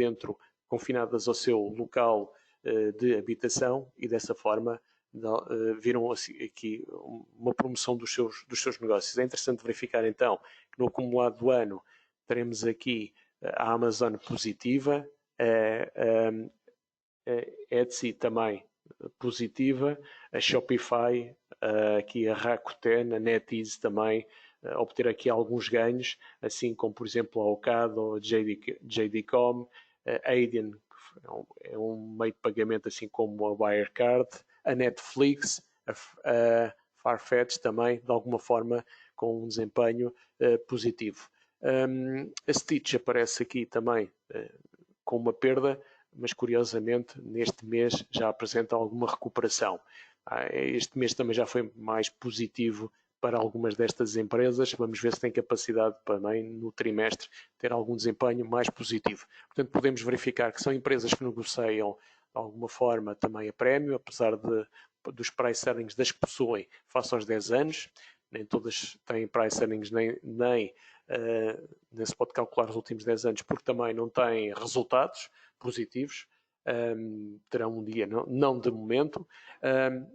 confinadas ao seu local de habitação e dessa forma viram aqui uma promoção dos seus negócios. É interessante verificar então que no acumulado do ano teremos aqui a Amazon positiva, a Etsy também positiva, a Shopify, aqui a Rakuten, a NetEase também obter aqui alguns ganhos, assim como por exemplo a Ocado ou a JD.com, a Adyen, que é um meio de pagamento assim como a Wirecard, a Netflix, a Farfetch também de alguma forma com um desempenho positivo. A Stitch aparece aqui também com uma perda, mas curiosamente neste mês já apresenta alguma recuperação. Este mês também já foi mais positivo para algumas destas empresas. Vamos ver se tem capacidade também no trimestre ter algum desempenho mais positivo. Portanto, podemos verificar que são empresas que negociam de alguma forma também a prémio, apesar dos price earnings das que possuem face aos 10 anos. Nem todas têm price earnings, nem se pode calcular os últimos 10 anos, porque também não têm resultados positivos. Terão um dia, não de momento,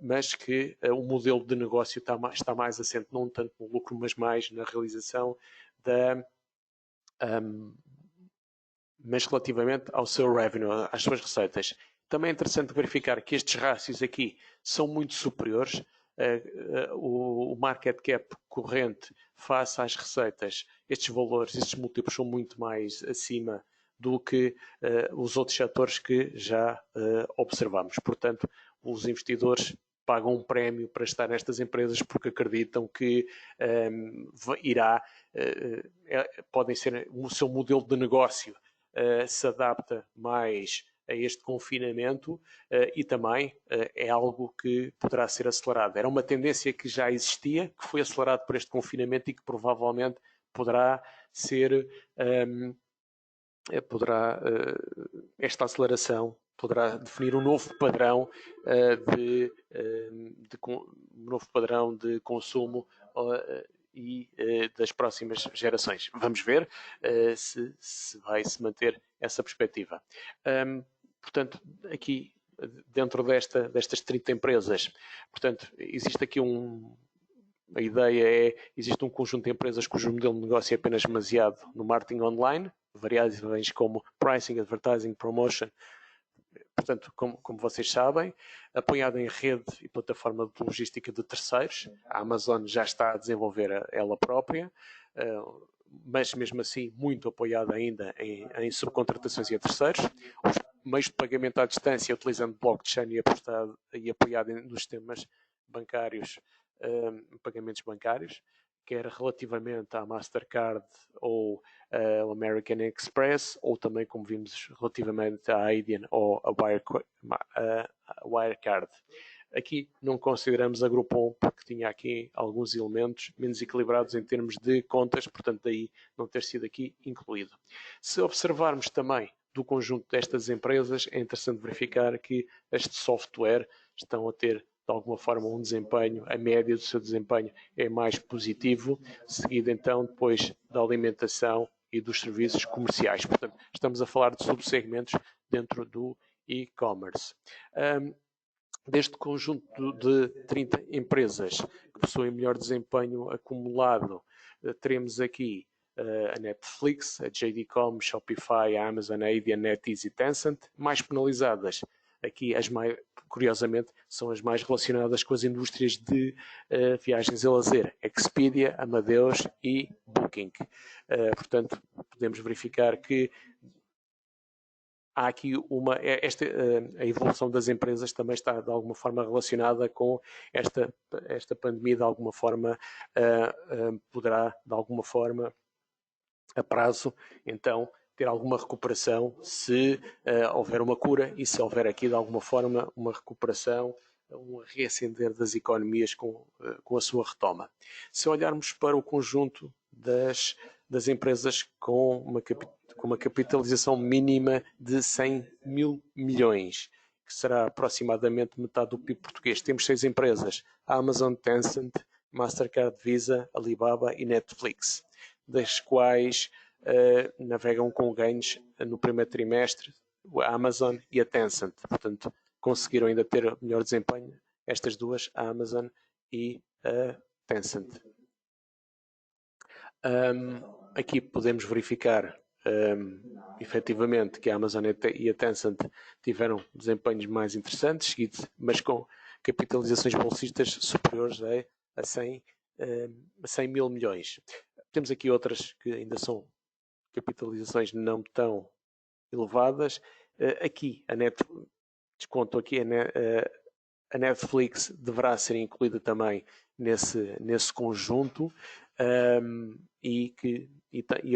mas que o modelo de negócio está mais assente, não tanto no lucro, mas mais na realização mas relativamente ao seu revenue, às suas receitas. Também é interessante verificar que estes rácios aqui são muito superiores. O market cap corrente face às receitas, estes valores, estes múltiplos são muito mais acima do que os outros setores que já observamos. Portanto, os investidores pagam um prémio para estar nestas empresas porque acreditam que podem ser o seu modelo de negócio se adapta mais a este confinamento e também é algo que poderá ser acelerado. Era uma tendência que já existia, que foi acelerado por este confinamento e que provavelmente poderá ser esta aceleração poderá definir um novo padrão de consumo e das próximas gerações. Vamos ver se vai se manter essa perspectiva. Portanto, aqui dentro destas 30 empresas, portanto, existe aqui a ideia existe um conjunto de empresas cujo modelo de negócio é apenas baseado no marketing online, variáveis como pricing, advertising, promotion. Portanto, como vocês sabem, apoiado em rede e plataforma de logística de terceiros, a Amazon já está a desenvolver ela própria, mas mesmo assim muito apoiada ainda em subcontratações e a terceiros. Os meios de pagamento à distância utilizando blockchain e apoiado nos sistemas bancários, pagamentos bancários, quer relativamente à Mastercard ou ao American Express, ou também, como vimos, relativamente à Adyen ou a Wirecard. Aqui não consideramos a Groupon porque tinha aqui alguns elementos menos equilibrados em termos de contas, portanto daí não ter sido aqui incluído. Se observarmos também do conjunto destas empresas, é interessante verificar que este software estão a ter de alguma forma um desempenho, a média do seu desempenho é mais positivo, seguido então depois da alimentação e dos serviços comerciais. Portanto, estamos a falar de subsegmentos dentro do e-commerce. Deste conjunto de 30 empresas que possuem melhor desempenho acumulado, teremos aqui a Netflix, a JD.com, Shopify, a Amazon, a Adyen, a NetEase e Tencent. Mais penalizadas, aqui curiosamente, são as mais relacionadas com as indústrias de viagens a lazer, Expedia, Amadeus e Booking. Portanto, podemos verificar que há aqui a evolução das empresas também está de alguma forma relacionada com esta pandemia, de alguma forma poderá de alguma forma a prazo então ter alguma recuperação se houver uma cura e se houver aqui de alguma forma uma recuperação, um reacender das economias com a sua retoma. Se olharmos para o conjunto das empresas com uma capitalização mínima de 100 mil milhões, que será aproximadamente metade do PIB português, temos 6 empresas: Amazon, Tencent, Mastercard, Visa, Alibaba e Netflix, das quais navegam com ganhos no primeiro trimestre a Amazon e a Tencent. Portanto, conseguiram ainda ter melhor desempenho estas duas, a Amazon e a Tencent. Aqui podemos verificar efetivamente que a Amazon e a Tencent tiveram desempenhos mais interessantes, mas com capitalizações bolsistas superiores a 100 mil milhões. Temos aqui outras que ainda são capitalizações não tão elevadas. Aqui, desconto aqui, a Netflix deverá ser incluída também nesse conjunto e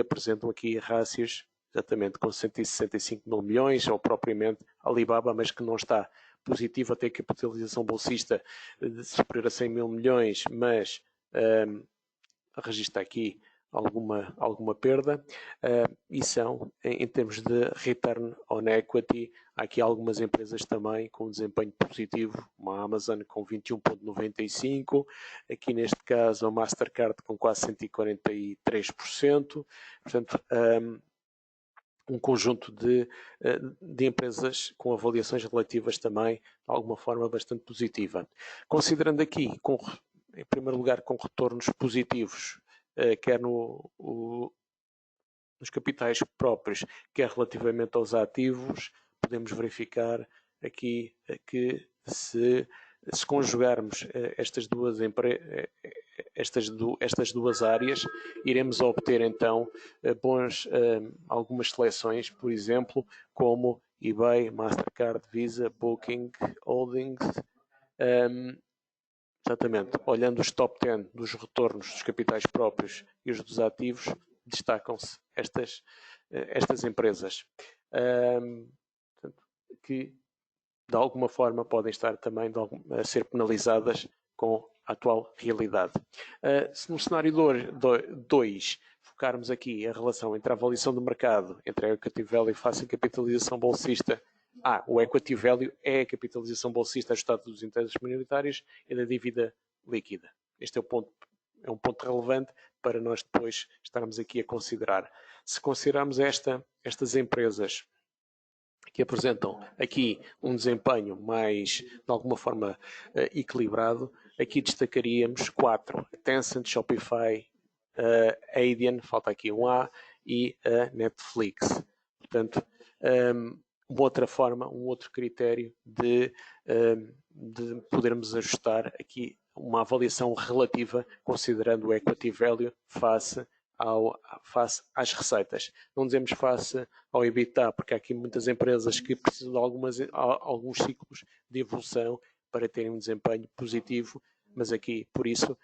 apresentam aqui rácios exatamente com 165 mil milhões, ou propriamente Alibaba, mas que não está positivo a ter capitalização bolsista superior a 100 mil milhões, mas registra aqui alguma perda, e são, em termos de return on equity, há aqui algumas empresas também com desempenho positivo, uma Amazon com 21,95%, aqui neste caso a Mastercard com quase 143%, portanto, um conjunto de empresas com avaliações relativas também, de alguma forma, bastante positiva. Considerando aqui, em primeiro lugar, com retornos positivos, quer nos capitais próprios, quer relativamente aos ativos, podemos verificar aqui que se conjugarmos estas duas áreas, iremos obter então algumas seleções, por exemplo, como eBay, Mastercard, Visa, Booking, Holdings. Exatamente, olhando os top 10 dos retornos dos capitais próprios e os dos ativos, destacam-se estas empresas, que de alguma forma podem estar também a ser penalizadas com a atual realidade. Se no cenário 2 focarmos aqui a relação entre a avaliação do mercado, entre a equity value face a capitalização bolsista, o equity value é a capitalização bolsista ajustada dos interesses minoritários e da dívida líquida. Este é um ponto relevante para nós depois estarmos aqui a considerar. Se considerarmos estas empresas que apresentam aqui um desempenho mais, de alguma forma, equilibrado, aqui destacaríamos 4: Tencent, Shopify, Adyen, falta aqui um A, e a Netflix. Portanto, uma outra forma, um outro critério de podermos ajustar aqui uma avaliação relativa, considerando o equity value face às receitas. Não dizemos face ao EBITDA, porque há aqui muitas empresas que precisam de alguns ciclos de evolução para terem um desempenho positivo, mas aqui, por isso,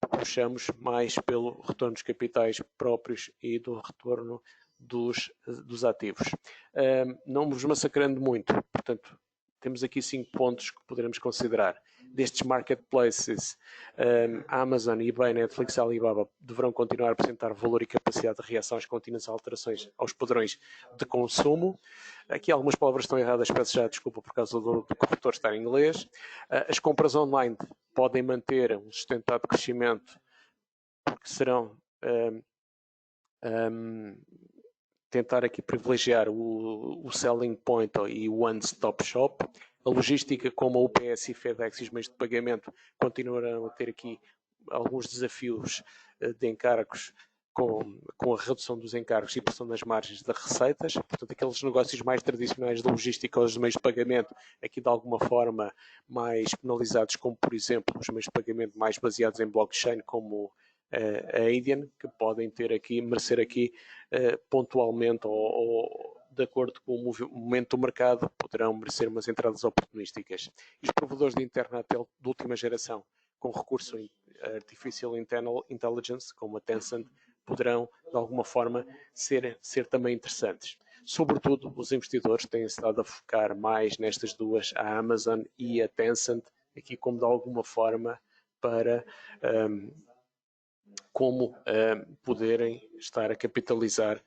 puxamos mais pelo retorno dos capitais próprios e do retorno dos ativos. Não vos massacrando muito, portanto, temos aqui 5 pontos que poderemos considerar. Destes marketplaces, Amazon, eBay, Netflix e Alibaba deverão continuar a apresentar valor e capacidade de reação às contínuas alterações aos padrões de consumo. Aqui algumas palavras estão erradas, peço já desculpa por causa do corretor estar em inglês. As compras online podem manter um sustentado crescimento, porque serão tentar aqui privilegiar o selling point e o one-stop shop. A logística, como a UPS e FedEx e os meios de pagamento, continuarão a ter aqui alguns desafios de encargos com a redução dos encargos e pressão das margens das receitas. Portanto, aqueles negócios mais tradicionais da logística ou os meios de pagamento, aqui de alguma forma mais penalizados, como por exemplo os meios de pagamento mais baseados em blockchain, como a Adyen, que podem merecer aqui pontualmente ou de acordo com o momento do mercado, poderão merecer umas entradas oportunísticas. E os provedores de internet de última geração, com recurso a Artificial Intelligence, como a Tencent, poderão, de alguma forma, ser também interessantes. Sobretudo, os investidores têm estado a focar mais nestas duas, a Amazon e a Tencent, aqui como de alguma forma para poderem estar a capitalizar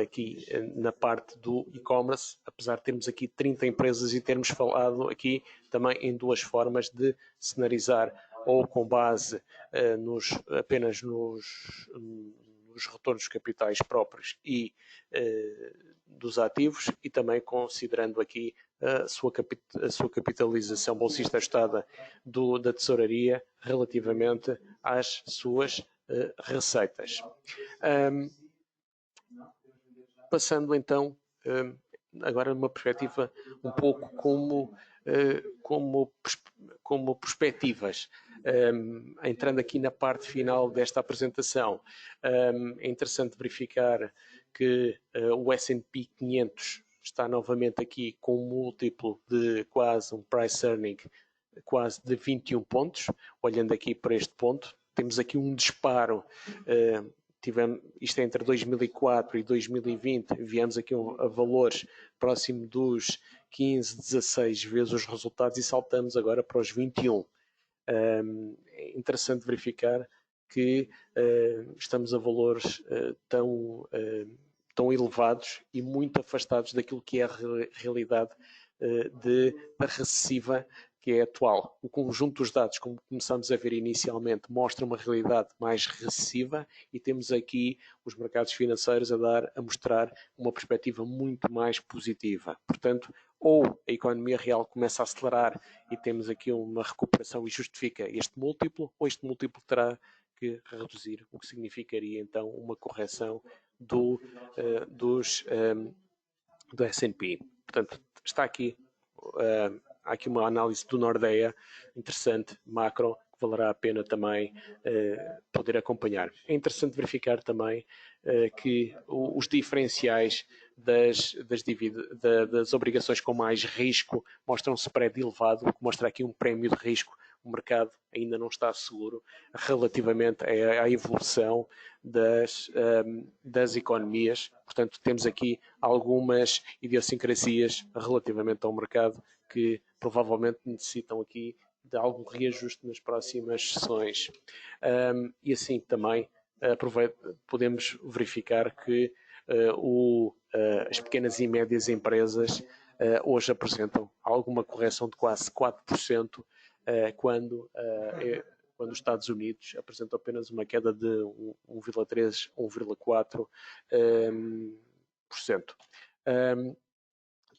aqui na parte do e-commerce, apesar de termos aqui 30 empresas e termos falado aqui também em duas formas de cenarizar, ou com base apenas nos retornos capitais próprios e dos ativos, e também considerando aqui a sua capitalização bolsista ajustada da tesouraria relativamente às suas receitas. Passando então agora numa perspectiva um pouco como perspectivas, entrando aqui na parte final desta apresentação, é interessante verificar que o S&P 500 está novamente aqui com um múltiplo de quase um price earning quase de 21 pontos. Olhando aqui para este ponto, temos aqui um disparo, isto é entre 2004 e 2020, viemos aqui a valores próximo dos 15, 16 vezes os resultados e saltamos agora para os 21. É interessante verificar que estamos a valores tão elevados e muito afastados daquilo que é a realidade da recessiva que é atual. O conjunto dos dados, como começamos a ver inicialmente, mostra uma realidade mais recessiva e temos aqui os mercados financeiros a mostrar uma perspectiva muito mais positiva. Portanto, ou a economia real começa a acelerar e temos aqui uma recuperação e justifica este múltiplo, ou este múltiplo terá que reduzir, o que significaria então uma correção do S&P. Portanto, está aqui, há aqui uma análise do Nordea interessante, macro, que valerá a pena também poder acompanhar. É interessante verificar também que os diferenciais das obrigações com mais risco mostram um spread elevado, o que mostra aqui um prémio de risco. O mercado ainda não está seguro relativamente à evolução das economias. Portanto, temos aqui algumas idiosincrasias relativamente ao mercado que provavelmente necessitam aqui de algum reajuste nas próximas sessões. E assim também podemos verificar que as pequenas e médias empresas hoje apresentam alguma correção de quase 4%, quando os Estados Unidos apresentam apenas uma queda de 1,3%, 1,4%.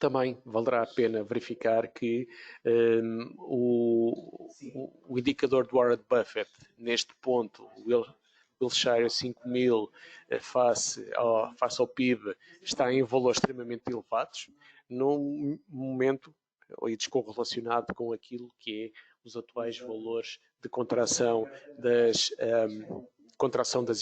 Também valerá a pena verificar que o indicador do Warren Buffett, neste ponto, o Wilshire 5000 face ao PIB, está em valores extremamente elevados, num momento e descorrelacionado com aquilo que é os atuais valores de contração das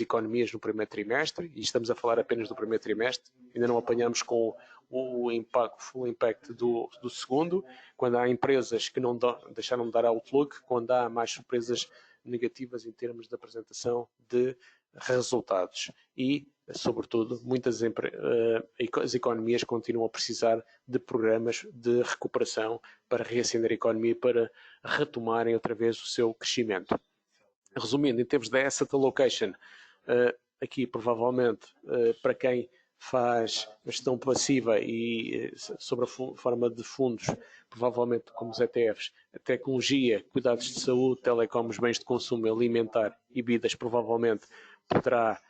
economias no primeiro trimestre, e estamos a falar apenas do primeiro trimestre, ainda não apanhamos com o full impact do segundo, quando há empresas que não deixaram de dar outlook, quando há mais surpresas negativas em termos de apresentação de resultados. E, sobretudo, muitas as economias continuam a precisar de programas de recuperação para reacender a economia e para retomarem outra vez o seu crescimento. Resumindo, em termos de asset allocation, aqui provavelmente para quem faz gestão passiva e sobre a forma de fundos, provavelmente como os ETFs, a tecnologia, cuidados de saúde, telecoms, bens de consumo alimentar e bebidas, provavelmente poderá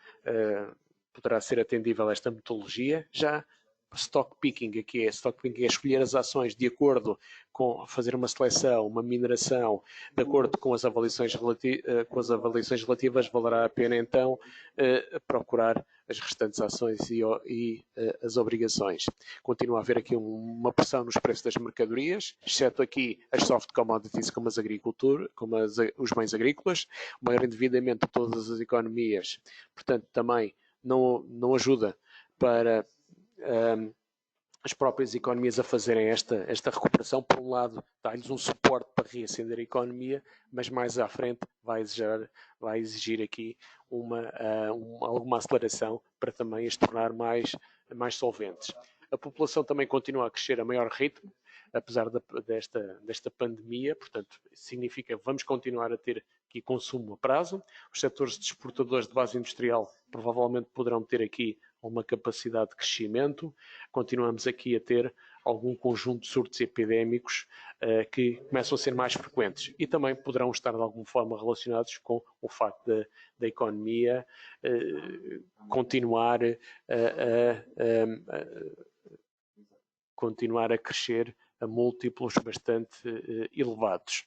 ser atendível a esta metodologia. Já stock picking é escolher as ações de acordo com fazer uma seleção, uma mineração, de acordo com as avaliações relativas, valerá a pena então procurar as restantes ações e as obrigações. Continua a haver aqui uma pressão nos preços das mercadorias, exceto aqui as soft commodities como os bens agrícolas, o maior endividamento de todas as economias, portanto também não ajuda para as próprias economias a fazerem esta recuperação. Por um lado, dá-lhes um suporte para reacender a economia, mas mais à frente vai exigir aqui alguma aceleração para também as tornar mais solventes. A população também continua a crescer a maior ritmo, apesar desta pandemia, portanto, significa que vamos continuar a ter aqui consumo a prazo. Os setores de exportadores de base industrial provavelmente poderão ter aqui uma capacidade de crescimento. Continuamos aqui a ter algum conjunto de surtos epidémicos que começam a ser mais frequentes e também poderão estar de alguma forma relacionados com o facto da economia continuar a crescer a múltiplos bastante elevados.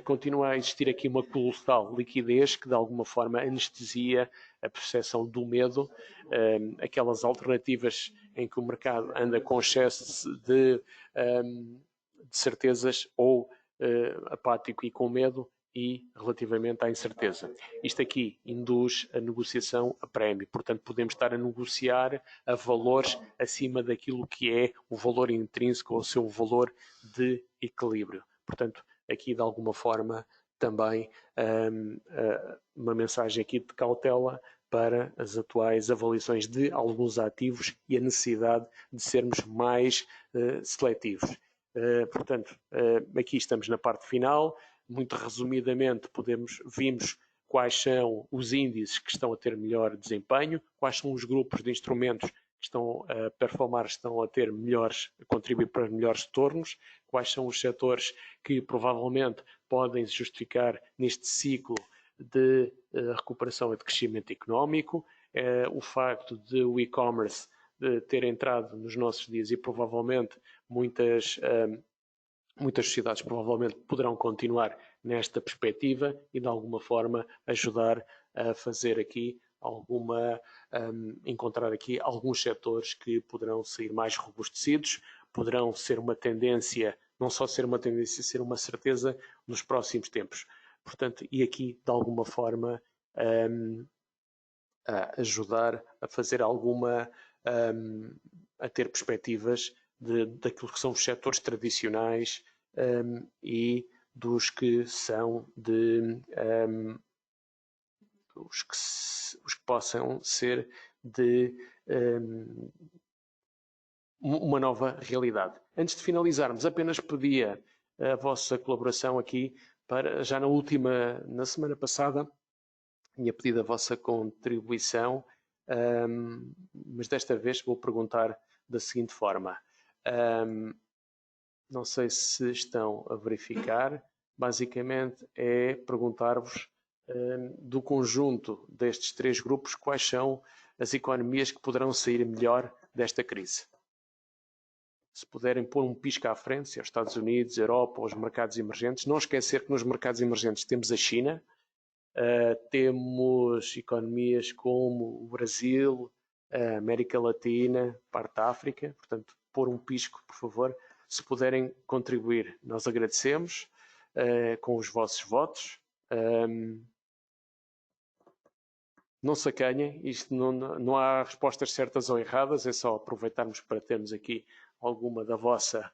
Continua a existir aqui uma colossal liquidez que de alguma forma anestesia a percepção do medo, aquelas alternativas em que o mercado anda com excesso de certezas ou apático e com medo, e relativamente à incerteza. Isto aqui induz a negociação a prémio, portanto podemos estar a negociar a valores acima daquilo que é o valor intrínseco ou o seu valor de equilíbrio. Portanto, aqui de alguma forma também uma mensagem aqui de cautela para as atuais avaliações de alguns ativos e a necessidade de sermos mais seletivos. Portanto, aqui estamos na parte final. Muito resumidamente, vimos quais são os índices que estão a ter melhor desempenho, quais são os grupos de instrumentos que estão a performar, estão a contribuir para melhores retornos, quais são os setores que provavelmente podem se justificar neste ciclo de recuperação e de crescimento económico, o facto de o e-commerce ter entrado nos nossos dias e provavelmente muitas sociedades provavelmente poderão continuar nesta perspectiva e de alguma forma ajudar a fazer aqui encontrar aqui alguns setores que poderão sair mais robustecidos, poderão ser uma tendência, não só ser uma tendência, ser uma certeza nos próximos tempos. Portanto, e aqui de alguma forma a ajudar a fazer a ter perspectivas daquilo que são os setores tradicionais e dos que são os que possam ser de uma nova realidade. Antes de finalizarmos, apenas pedia a vossa colaboração aqui para, já na semana passada, tinha pedido a vossa contribuição, mas desta vez vou perguntar da seguinte forma. Não sei se estão a verificar, basicamente é perguntar-vos do conjunto destes 3 grupos quais são as economias que poderão sair melhor desta crise. Se puderem pôr um pisca à frente, se é os Estados Unidos, a Europa ou os mercados emergentes, não esquecer que nos mercados emergentes temos a China, temos economias como o Brasil, a América Latina, parte da África, portanto, pôr um pisco, por favor. Se puderem contribuir, nós agradecemos com os vossos votos. Não se acanhem, isto não há respostas certas ou erradas, é só aproveitarmos para termos aqui alguma da vossa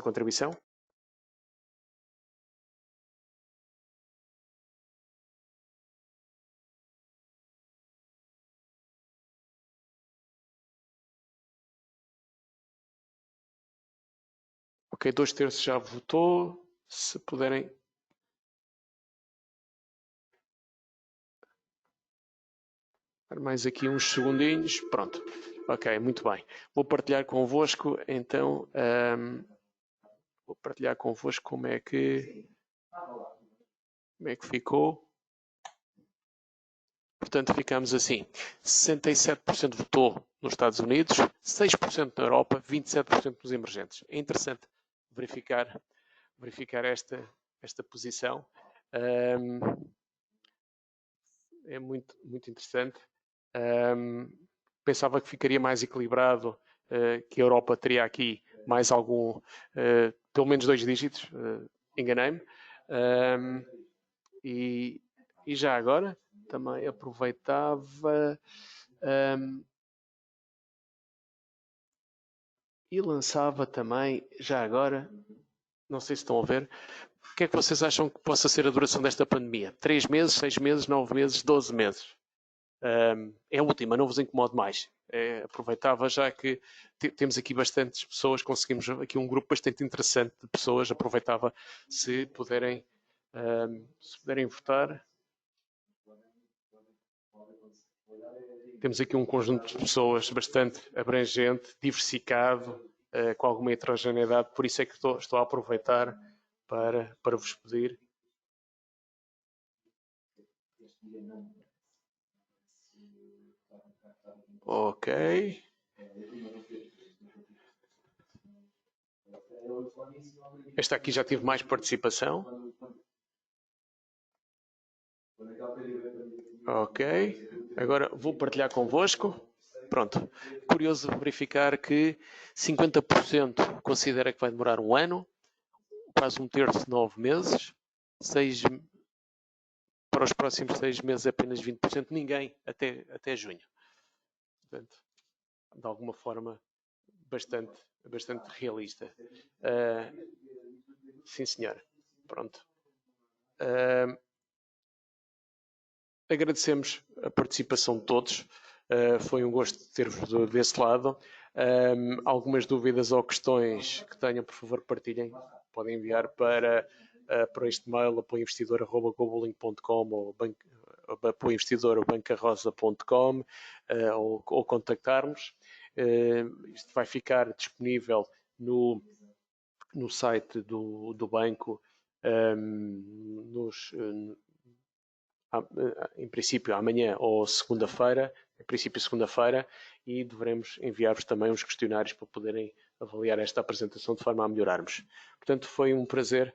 contribuição. Ok, 2/3 já votou. Se puderem... Mais aqui uns segundinhos. Pronto. Ok, muito bem. Vou partilhar convosco, então... vou partilhar convosco como é que ficou. Portanto, ficamos assim. 67% votou nos Estados Unidos, 6% na Europa, 27% nos emergentes. É interessante verificar esta posição. É muito, muito interessante. Pensava que ficaria mais equilibrado, que a Europa teria aqui mais algum, pelo menos 2 dígitos, enganei-me. E já agora, também aproveitava E lançava também, já agora, não sei se estão a ver, o que é que vocês acham que possa ser a duração desta pandemia? 3 meses, 6 meses, 9 meses, 12 meses? É a última, não vos incomodo mais. Aproveitava já que temos aqui bastantes pessoas, conseguimos aqui um grupo bastante interessante de pessoas, aproveitava se puderem votar. Temos aqui um conjunto de pessoas bastante abrangente, diversificado, com alguma heterogeneidade, por isso é que estou a aproveitar para vos pedir. Ok. Esta aqui já tive mais participação. Ok. Agora vou partilhar convosco. Pronto. Curioso verificar que 50% considera que vai demorar um ano, quase um terço 9 meses, para os próximos 6 meses apenas 20%, ninguém até junho. Portanto, de alguma forma, bastante realista. Sim, senhor. Pronto. Agradecemos a participação de todos. Foi um gosto ter-vos desse lado. Algumas dúvidas ou questões que tenham, por favor, partilhem. Podem enviar para este mail, apoioinvestidor@globalink.com ou apoioinvestidor@bancarosa.com ou contactarmos. Isto vai ficar disponível no site do banco em princípio amanhã ou segunda-feira, e devemos enviar-vos também uns questionários para poderem avaliar esta apresentação de forma a melhorarmos. Portanto, foi um prazer.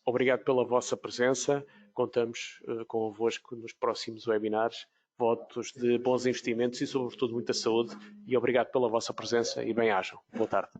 Obrigado pela vossa presença. Contamos convosco nos próximos webinars. Votos de bons investimentos e, sobretudo, muita saúde. E obrigado pela vossa presença e bem-ajam. Boa tarde.